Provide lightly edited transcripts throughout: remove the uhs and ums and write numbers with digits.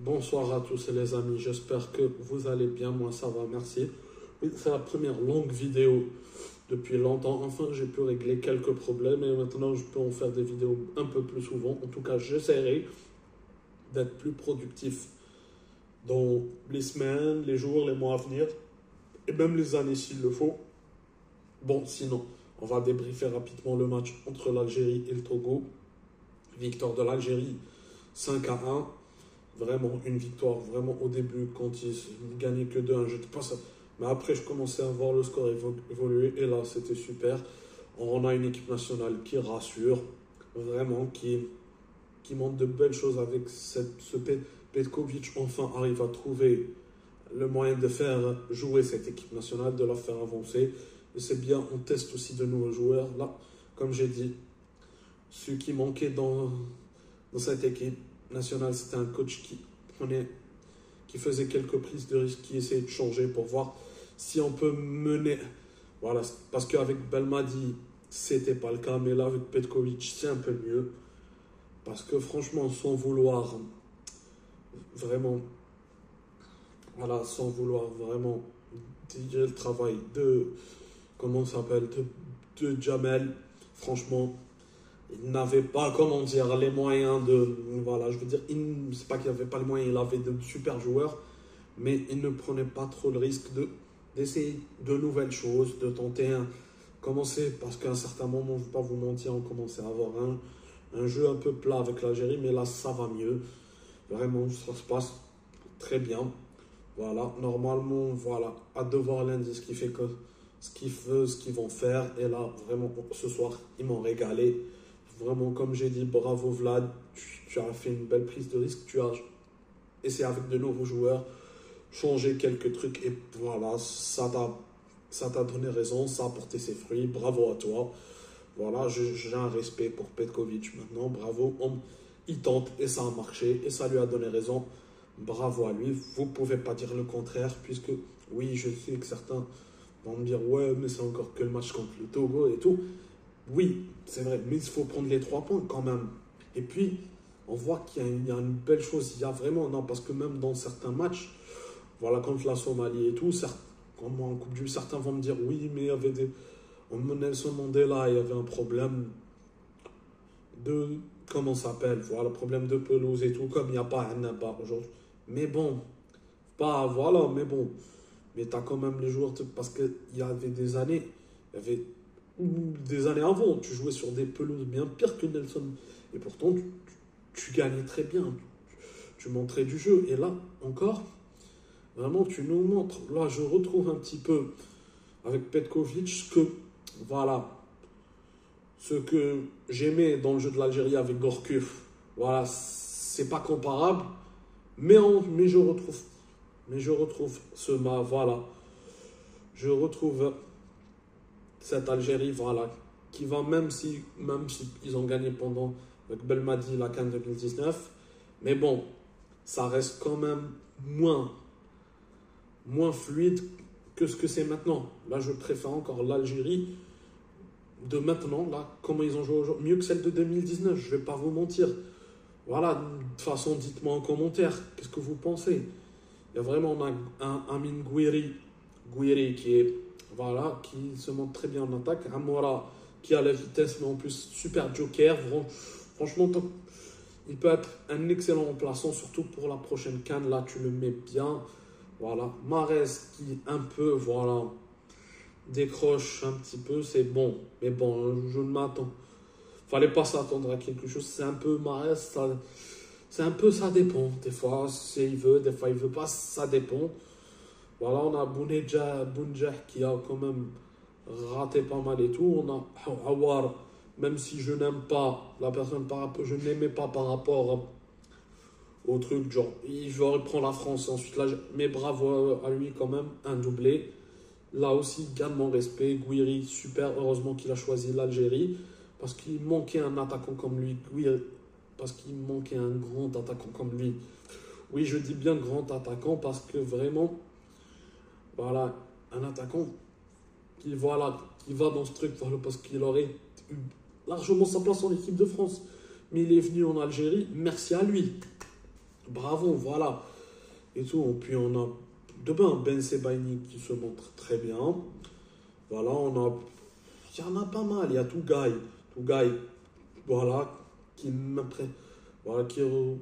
Bonsoir à tous les amis, j'espère que vous allez bien, moi ça va, merci. Oui, c'est la première longue vidéo depuis longtemps, enfin j'ai pu régler quelques problèmes et maintenant je peux en faire des vidéos un peu plus souvent. En tout cas, j'essaierai d'être plus productif dans les semaines, les jours, les mois à venir et même les années s'il le faut. Bon, sinon, on va débriefer rapidement le match entre l'Algérie et le Togo. Victoire de l'Algérie 5-1. Vraiment une victoire, vraiment au début, quand ils gagnaient que 2-1, j'étais pas ça. Mais après, je commençais à voir le score évoluer et là, c'était super. On a une équipe nationale qui rassure, vraiment, qui montre de belles choses avec ce Petkovic. Enfin, arrive à trouver le moyen de faire jouer cette équipe nationale, de la faire avancer. Et c'est bien, on teste aussi de nouveaux joueurs. Là, comme j'ai dit, ce qui manquait dans cette équipe nationale, c'était un coach qui faisait quelques prises de risque, qui essayait de changer pour voir si on peut mener. Voilà, parce qu'avec Belmadi, c'était pas le cas, mais là, avec Petkovic, c'est un peu mieux. Parce que franchement, sans vouloir vraiment, voilà, sans vouloir vraiment dire le travail de, comment ça s'appelle, de Jamel, franchement, il n'avait pas, comment dire, les moyens de... Voilà, je veux dire, c'est pas qu'il n'avait pas les moyens, il avait de super joueurs, mais il ne prenait pas trop le risque d'essayer de nouvelles choses, de tenter commencer, parce qu'à un certain moment, je ne vais pas vous mentir, on commençait à avoir un jeu un peu plat avec l'Algérie, mais là, ça va mieux. Vraiment, ça se passe très bien. Voilà, normalement, voilà, hâte de voir lundi ce qui fait que... ce qu'ils vont faire, et là, vraiment, ce soir, ils m'ont régalé. Vraiment, comme j'ai dit, bravo Vlad, tu as fait une belle prise de risque, tu as essayé avec de nouveaux joueurs, changé quelques trucs et voilà, ça t'a donné raison, ça a porté ses fruits, bravo à toi. Voilà, j'ai un respect pour Petkovic maintenant, bravo, il tente et ça a marché et ça lui a donné raison, bravo à lui. Vous ne pouvez pas dire le contraire puisque, oui, je sais que certains vont me dire, ouais, mais c'est encore que le match contre le Togo et tout. Oui, c'est vrai, mais il faut prendre les 3 points quand même. Et puis, on voit qu'il y a une belle chose. Il y a vraiment, non, parce que même dans certains matchs, voilà, contre la Somalie et tout, comme en Coupe du certains vont me dire, oui, mais il y avait Nelson Mandela, il y avait un problème de, comment ça s'appelle, voilà, problème de pelouse et tout, comme il n'y a pas un impact aujourd'hui. Mais bon, voilà, mais bon. Mais tu as quand même les joueurs, parce qu'il y avait des années, avant, tu jouais sur des pelouses bien pires que Nelson. Et pourtant, tu gagnais très bien. Tu montrais du jeu. Et là, encore, vraiment, tu nous montres. Là, je retrouve un petit peu avec Petkovic voilà, ce que j'aimais dans le jeu de l'Algérie avec Gourcuff. Voilà, c'est pas comparable. Mais je retrouve voilà. Je retrouve cette Algérie, voilà, qui va, même si ils ont gagné avec Belmadi la CAN 2019, mais bon, ça reste quand même moins fluide que ce que c'est maintenant. Là, je préfère encore l'Algérie de maintenant, là, comment ils ont joué aujourd'hui, mieux que celle de 2019, je ne vais pas vous mentir. Voilà, de toute façon, dites-moi en commentaire, qu'est-ce que vous pensez? Il y a vraiment un Amin Gouiri qui se montre très bien en attaque. Amora qui a la vitesse, mais en plus super joker. Franchement, il peut être un excellent remplaçant, surtout pour la prochaine CAN. Là, tu le mets bien. Voilà. Mahrez qui un peu, voilà, décroche un petit peu. C'est bon. Mais bon, je ne m'attends. Fallait pas s'attendre à quelque chose. C'est un peu Mahrez, c'est un peu, ça dépend. Des fois, il veut, des fois, il veut pas. Ça dépend. Voilà, on a Bounedjah qui a quand même raté pas mal et tout. On a Awar, même si je n'aime pas la personne je n'aimais pas par rapport au truc, genre, il veut reprendre la France ensuite. Là, mais bravo à lui quand même, un doublé. Là aussi, gagne mon respect. Gouiri, super, heureusement qu'il a choisi l'Algérie. Parce qu'il manquait un attaquant comme lui. Parce qu'il manquait un grand attaquant comme lui. Oui, je dis bien grand attaquant parce que vraiment... Voilà, un attaquant qui va dans ce truc, voilà, parce qu'il aurait eu largement sa place en équipe de France. Mais il est venu en Algérie, merci à lui. Bravo, voilà. Et tout. Puis on a Ben Sebaini qui se montre très bien. Voilà, il y en a pas mal. Il y a Tougaï, voilà, qui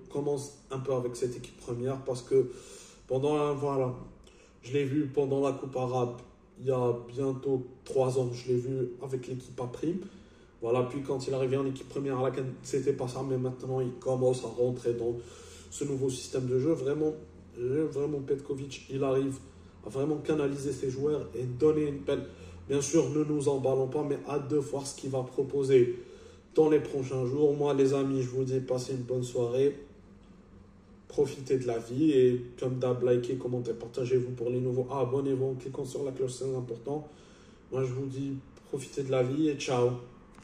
commence un peu avec cette équipe première parce que voilà, je l'ai vu pendant la Coupe arabe il y a bientôt 3 ans, je l'ai vu avec l'équipe à prime. Voilà, puis quand il est arrivé en équipe première à la CAN, c'était pas ça, mais maintenant il commence à rentrer dans ce nouveau système de jeu. Vraiment Petkovic, il arrive à vraiment canaliser ses joueurs et donner une peine. Bien sûr, ne nous emballons pas, mais hâte de voir ce qu'il va proposer dans les prochains jours. Moi, les amis, je vous dis, passez une bonne soirée. Profitez de la vie et comme d'hab, likez, commentez, partagez-vous pour les nouveaux. Abonnez-vous en cliquant sur la cloche, c'est important. Moi, je vous dis, profitez de la vie et ciao.